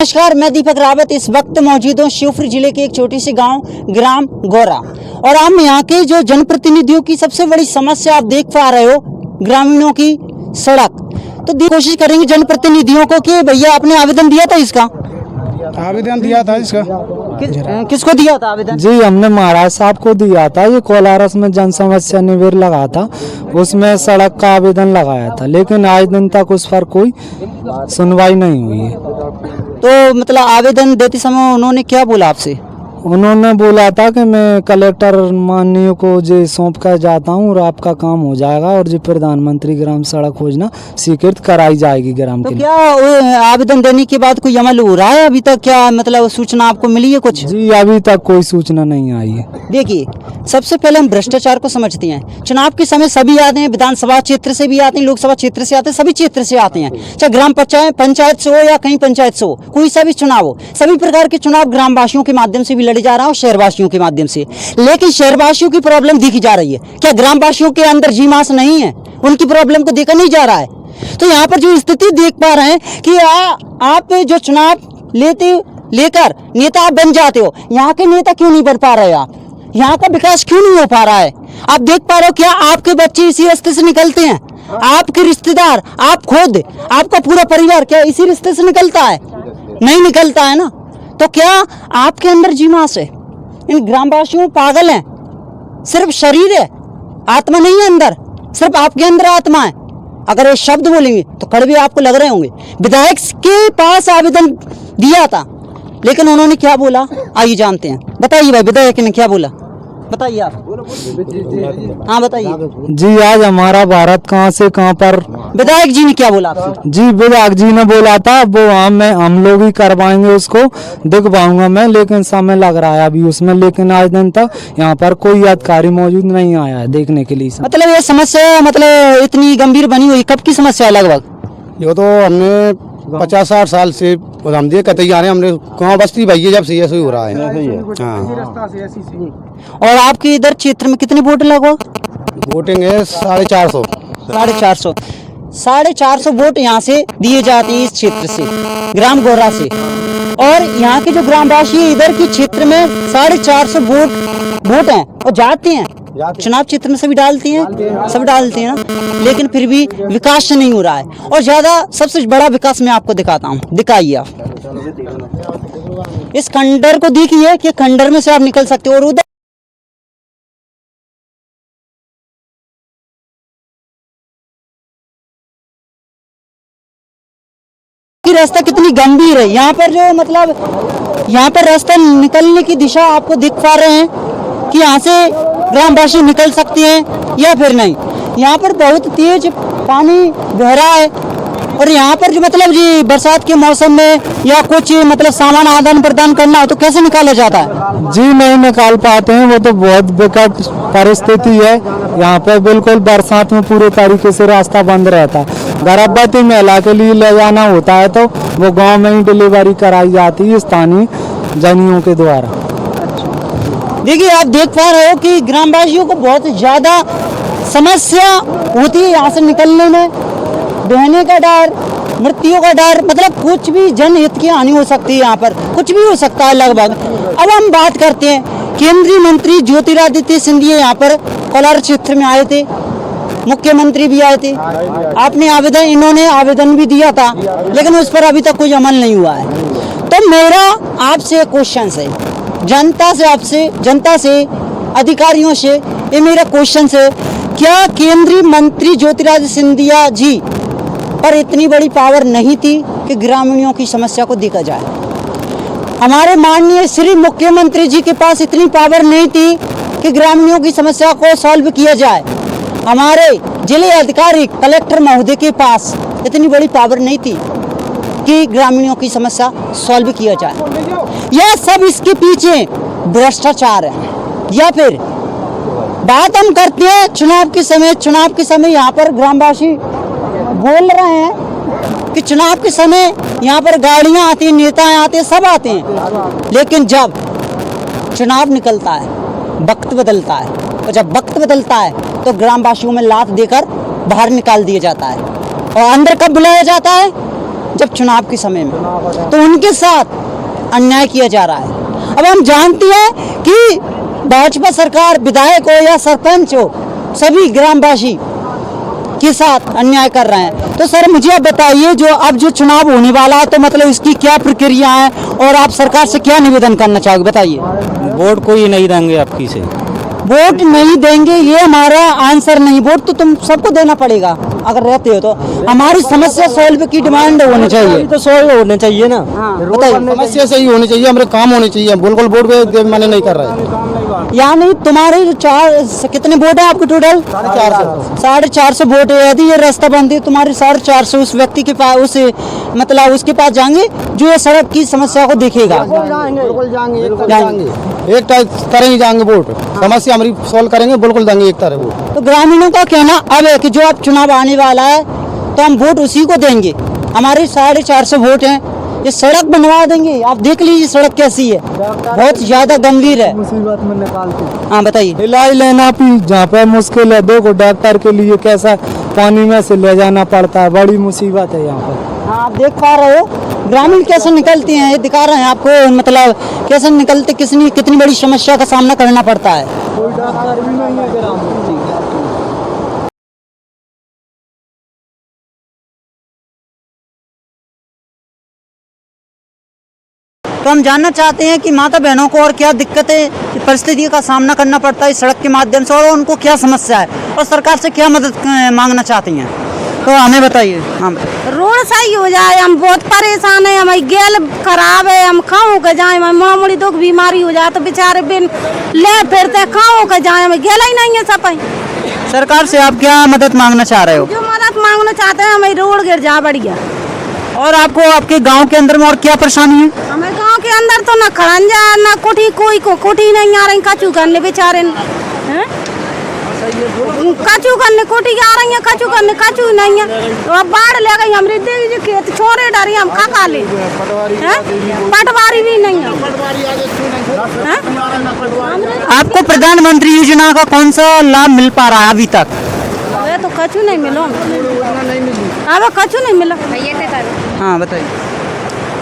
नमस्कार, मैं दीपक रावत इस वक्त मौजूद हूँ शिवपुरी जिले के एक छोटी सी गांव ग्राम गोरा और हम यहाँ के जो जनप्रतिनिधियों की सबसे बड़ी समस्या आप देख पा रहे हो, ग्रामीणों की सड़क। तो कोशिश करेंगे जनप्रतिनिधियों को कि भैया आपने आवेदन दिया था इसका? आवेदन दिया था इसका। किसको दिया था आवेदन? जी हमने महाराज साहब को दिया था। ये कोलारस में जन समस्या निवेर लगा था, उसमें सड़क का आवेदन लगाया था, लेकिन आज दिन तक उस पर कोई सुनवाई नहीं हुई है। तो मतलब आवेदन देते समय उन्होंने क्या बोला आपसे? उन्होंने बोला था कि मैं कलेक्टर माननीय को जो सौंप कर जाता हूँ और आपका काम हो जाएगा और जो प्रधानमंत्री ग्राम सड़क योजना स्वीकृत कराई जाएगी ग्राम के लिए। क्या आवेदन देने के बाद कोई अमल हो रहा है अभी तक? क्या मतलब सूचना आपको मिली है कुछ? जी अभी तक कोई सूचना नहीं आई है। देखिए, सबसे पहले हम भ्रष्टाचार को समझते हैं। चुनाव के समय सभी आते हैं, विधानसभा क्षेत्र से भी आते हैं, लोकसभा क्षेत्र से आते हैं, सभी क्षेत्र से आते हैं, चाहे ग्राम पंचायत से हो या कहीं पंचायत से हो, कोई सा भी चुनाव हो। सभी प्रकार के चुनाव ग्रामवासियों के माध्यम से भी लड़े जा रहा है और शहरवासियों के माध्यम से। लेकिन शहरवासियों की प्रॉब्लम देखी जा रही है, क्या ग्रामवासियों के अंदर जीमास नहीं है? उनकी प्रॉब्लम को देखा नहीं जा रहा है। तो यहाँ पर जो स्थिति देख पा रहे हैं कि आप जो चुनाव लेकर नेता बन जाते हो, यहाँ के नेता क्यों नहीं बन पा रहे? आप यहाँ का विकास क्यों नहीं हो पा रहा है? आप देख पा रहे हो क्या आपके बच्चे इसी रास्ते से निकलते हैं? आपके रिश्तेदार, आप खुद, आपका पूरा परिवार क्या इसी रास्ते से निकलता है? नहीं निकलता है ना। तो क्या आपके अंदर जीमास है? इन ग्रामवासियों पागल हैं, सिर्फ शरीर है, आत्मा नहीं है अंदर, सिर्फ आपके अंदर आत्मा है। अगर ये शब्द बोलेंगे तो कड़वे आपको लग रहे होंगे। विधायक के पास आवेदन दिया था, लेकिन उन्होंने क्या बोला आइए जानते हैं। बताइए भाई, विधायक ने क्या बोला, बताइए आप। हाँ बताइए जी आज हमारा भारत कहाँ से कहाँ पर। विधायक जी ने क्या बोला आपसे? जी विधायक जी ने बोला था वो हम लोग ही करवाएंगे, उसको दिखवाऊंगा मैं, लेकिन समय लग रहा है अभी उसमें। लेकिन आज दिन तक यहाँ पर कोई अधिकारी मौजूद नहीं आया है देखने के लिए। मतलब ये समस्या मतलब इतनी गंभीर बनी हुई, कब की समस्या है लगभग? ये तो हमने 50-60 साल से हम दिए कहते आ रहे हैं। हमने कहाँ बस्ती भैया जब से ऐसे ही हो रहा है। हाँ। और आपके इधर क्षेत्र में कितने वोट लगभग? वोटिंग है 450। 450 450 वोट यहाँ से दिए जाते हैं इस क्षेत्र से, ग्राम गोरा से। और यहाँ के जो ग्रामवासी है इधर के क्षेत्र में 450 वोट हैं और जाते हैं चुनाव क्षेत्र में, सभी डालते हैं, सब डालते हैं ना। लेकिन फिर भी विकास नहीं हो रहा है। और ज्यादा सबसे बड़ा विकास मैं आपको दिखाता हूँ, दिखाइए आप इस खंडर को। देखिए कि खंडर में से आप निकल सकते हो और उधर रास्ता कितनी गंभीर है। यहाँ पर जो मतलब यहाँ पर रास्ता निकलने की दिशा आपको दिख पा रहे हैं कि यहाँ से ग्रामवासी निकल सकते हैं या फिर नहीं। यहाँ पर बहुत तेज पानी बह रहा है और यहाँ पर जो मतलब जी बरसात के मौसम में या कुछ मतलब सामान आदान प्रदान करना हो तो कैसे निकाला जाता है? जी नहीं निकाल पाते हैं, वो तो बहुत विकट परिस्थिति है। यहाँ पे बिल्कुल बरसात में पूरे तरीके से रास्ता बंद रहता है। गर्भवती महिला के लिए ले जाना होता है तो वो गांव में ही डिलीवरी कराई जाती है स्थानीय जनियों के द्वारा। देखिए आप देख पा रहे हो कि ग्रामवासियों को बहुत ज्यादा समस्या होती है यहाँ से निकलने में। बहने का डर, मृत्यु का डर, मतलब कुछ भी जनहित की हानि हो सकती है, यहाँ पर कुछ भी हो सकता है लगभग। अब हम बात करते हैं, केंद्रीय मंत्री ज्योतिरादित्य सिंधिया यहाँ पर कोलार क्षेत्र में आए थे, मुख्यमंत्री भी आए थे। इन्होंने आवेदन भी दिया था, लेकिन उस पर अभी तक कोई अमल नहीं हुआ है। तो मेरा आपसे क्वेश्चन है, जनता से अधिकारियों से, ये मेरा क्वेश्चन है, क्या केंद्रीय मंत्री ज्योतिरादित्य सिंधिया जी पर इतनी बड़ी पावर नहीं थी कि ग्रामीणों की समस्या को देखा जाए? हमारे माननीय श्री मुख्यमंत्री जी के पास इतनी पावर नहीं थी कि ग्रामीणों की समस्या को सॉल्व किया जाए। हमारे जिले अधिकारी कलेक्टर महोदय के पास इतनी बड़ी पावर नहीं थी कि ग्रामीणों की समस्या सॉल्व किया जाए। यह सब इसके पीछे भ्रष्टाचार है। या फिर बात हम करते हैं चुनाव के समय यहाँ पर ग्रामवासी बोल रहे हैं कि चुनाव के समय यहाँ पर गाड़ियाँ आती हैं, नेता आते हैं, सब आते हैं, लेकिन जब चुनाव निकलता है, वक्त बदलता है, और जब वक्त बदलता है तो ग्रामवासियों में लात देकर बाहर निकाल दिया जाता है। और अंदर कब बुलाया जाता है? जब चुनाव के समय में, तो उनके साथ अन्याय किया जा रहा है। अब हम जानते हैं कि भाजपा सरकार विधायक हो या सरपंच हो, सभी ग्रामवासी के साथ अन्याय कर रहे हैं। तो सर मुझे अब बताइए, जो अब जो चुनाव होने वाला है, तो मतलब इसकी क्या प्रक्रिया है और आप सरकार से क्या निवेदन करना चाहोगे, बताइए। वोट कोई नहीं देंगे आपकी से। वोट नहीं देंगे ये हमारा आंसर नहीं, वोट तो तुम सबको देना पड़ेगा अगर रहते हो तो। हमारी समस्या सॉल्व की डिमांड होनी चाहिए, तो सॉल्व होने चाहिए ना। बताइए। समस्या सही होनी चाहिए, हमारे काम होने चाहिए। बिल्कुल वोट पे मैंने नहीं कर रहा है। यानी तुम्हारे जो कितने वोट है आपके टोटल? 450 वोट है। यदि ये रास्ता बंद है, तुम्हारे 450 उस व्यक्ति के पास, उस मतलब उसके पास जाएंगे जो ये सड़क की समस्या को देखेगा। एक तरह ही जाएंगे वोट, समस्या हमारी सॉल्व करेंगे, बिल्कुल देंगे एक तरह वोट। तो ग्रामीणों का कहना अब है कि जो अब चुनाव आने वाला है तो हम वोट उसी को देंगे। हमारे 450 वोट हैं, ये सड़क बनवा देंगे। आप देख लीजिए सड़क कैसी है, बहुत ज्यादा गंभीर है। मुसीबत में निकालते। हाँ बताइए। इलाज लेना भी जहाँ पे मुश्किल है, देखो डॉक्टर के लिए कैसा पानी में से ले जाना पड़ता है, बड़ी मुसीबत है यहाँ पर। हाँ आप देख पा रहे हो ग्रामीण कैसे निकलते हैं, ये दिखा रहे हैं आपको, मतलब कैसे निकलते, कितनी बड़ी समस्या का सामना करना पड़ता है। कोई डॉक्टर भी नहीं है ग्राम में। तो हम जानना चाहते हैं कि माता बहनों को और क्या दिक्कतें, परिस्थितियों का सामना करना पड़ता है इस सड़क के माध्यम से, और उनको क्या समस्या है और सरकार से क्या मदद मांगना चाहती हैं, तो हमें बताइए। हाँ रोड सही हो जाए, हम बहुत परेशान है, हमारी गेल खराब है, हम खाओ के जाए, मामूली दुख बीमारी हो जाए तो बेचारे बिन ले फिरते खाओ के जाए, हमें गेला ही नहीं है सफाई। सरकार से आप क्या मदद मांगना चाह रहे हो? जो मदद मांगना चाहते हैं, हमें रोड गिर जा बढ़िया। और आपको आपके गांव के अंदर में और क्या परेशानी है? हमें गांव के अंदर तो न खड़ंजा न कोठी, कोई को कोठी नहीं आ रही, कचू करने बेचारे कचू करने कोठी आ रही है, कचू करने कचू नहीं है। तो अब बाढ़ ले गई, हमारे देवी खेत छोड़े डरी, हम खा ले, पटवारी भी नहीं है। आपको प्रधानमंत्री योजना का कौन सा लाभ मिल पा रहा है अभी तक? अबे तो कचू नहीं मिलो, अब कचू नहीं मिला। हाँ बताइए।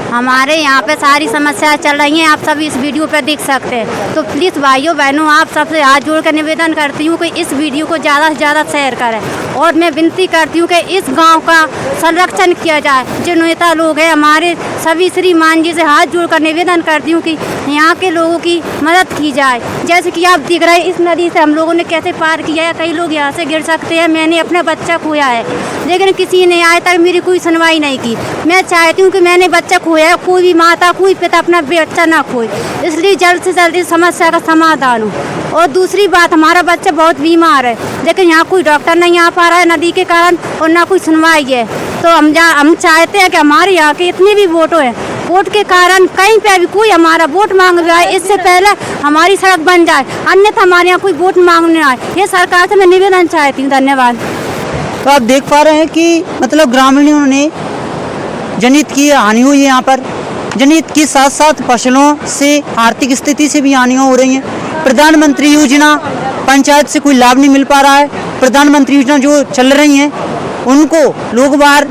हमारे यहाँ पे सारी समस्याएं चल रही हैं, आप सब इस वीडियो पे देख सकते हैं। तो प्लीज़ भाइयों बहनों, आप सबसे हाथ जोड़ कर निवेदन करती हूँ कि इस वीडियो को ज़्यादा से ज़्यादा शेयर करें, और मैं विनती करती हूँ कि इस गांव का संरक्षण किया जाए। जो नेता लोग हैं हमारे, सभी श्रीमान जी से हाथ जोड़ कर निवेदन करती हूँ कि यहाँ के लोगों की मदद की जाए। जैसे कि आप दिख रहे हैं, इस नदी से हम लोगों ने कैसे पार किया है, कई लोग यहाँ से गिर सकते हैं। मैंने अपना बच्चा खोया है, लेकिन किसी ने आज तक मेरी कोई सुनवाई नहीं की। मैं चाहती हूँ कि मैंने बच्चा खोया, कोई भी माता कोई पिता अपना बच्चा ना खोए, इसलिए जल्द से जल्द इस समस्या का समाधान हो। और दूसरी बात, हमारा बच्चा बहुत बीमार है, लेकिन यहाँ कोई डॉक्टर नहीं आ पा रहा है नदी के कारण, और ना कोई सुनवाई है। तो हम चाहते हैं कि हमारे यहाँ के इतने भी वोटों हैं, वोट के कारण कहीं पे भी कोई हमारा वोट मांग रहा है, इससे पहले हमारी सड़क बन जाए, अन्यथा हमारे यहाँ कोई वोट मांगने आए। ये सरकार से मैं निवेदन चाहती हूँ। धन्यवाद। तो आप देख पा रहे हैं कि मतलब ग्रामीणों ने जनहित की हानि हुई है, यहाँ पर जनहित के साथ साथ फसलों से आर्थिक स्थिति से भी हानियाँ हो रही हैं। प्रधानमंत्री योजना पंचायत से कोई लाभ नहीं मिल पा रहा है। प्रधानमंत्री योजना जो चल रही हैं उनको लोग बाहर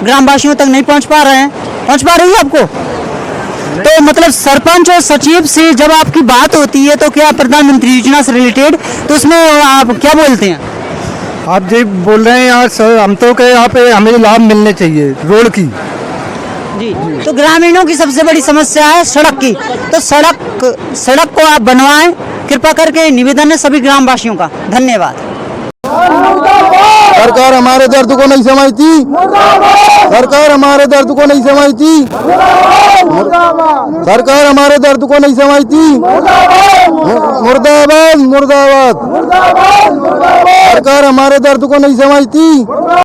ग्रामवासियों तक नहीं पहुँच पा रहे हैं। पहुँच पा रही है आपको? तो मतलब सरपंच और सचिव से जब आपकी बात होती है तो क्या प्रधानमंत्री योजना से रिलेटेड, तो उसमें आप क्या बोलते हैं? आप जी बोल रहे हैं यार सर, हम तो कहे यहाँ पे हमें लाभ मिलने चाहिए रोड की। जी, तो ग्रामीणों की सबसे बड़ी समस्या है सड़क की, तो सड़क को आप बनवाएं, कृपा करके निवेदन है सभी ग्रामवासियों का। धन्यवाद। सरकार हमारे दर्द को नहीं समझती, सरकार हमारे दर्द को नहीं समझती, सरकार हमारे दर्द को नहीं समझती। मुर्दाबाद मुर्दाबाद, सरकार हमारे दर्द को नहीं समझती।